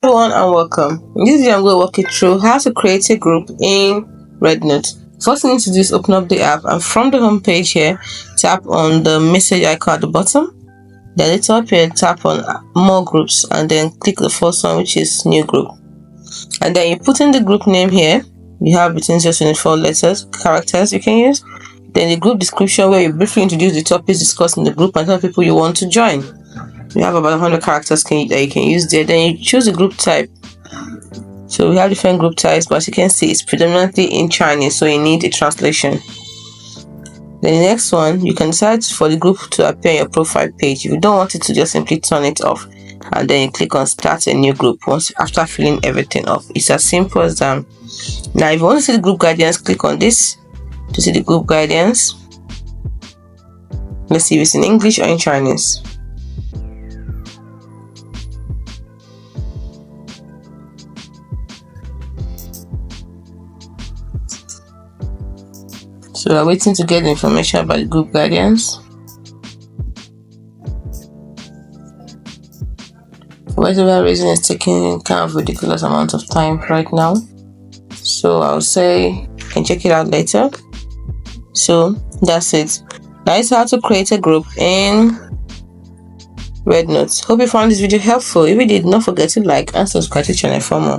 everyone and welcome. In this video I'm going to walk you through how to create a group in Rednote. First thing you need to do is open up the app, and from the home page here, tap on the message icon at the bottom. Then at the top here, tap on more groups and then click the first one, which is new group. And then you put in the group name here. You have between 0 to 24 characters you can use. Then the group description, where you briefly introduce the topics discussed in the group and tell people you want to join. You have about 100 characters that you can use there. Then you choose a group type. So we have different group types, but as you can see, it's predominantly in Chinese, so you need a translation. Then the next one, you can decide for the group to appear on your profile page. If you don't want it to, just simply turn it off, and then you click on start a new group once after filling everything off. It's as simple as that. Now if you want to see the group guidance, click on this to see the group guidance. Let's see if it's in English or in Chinese. So we're waiting to get the information about the group guidance. For whatever reason, it's taking kind of ridiculous amount of time right now. So I'll say you can check it out later. So that's it. That's how to create a group in Rednote. Hope you found this video helpful. If you did, don't forget to like and subscribe to the channel for more.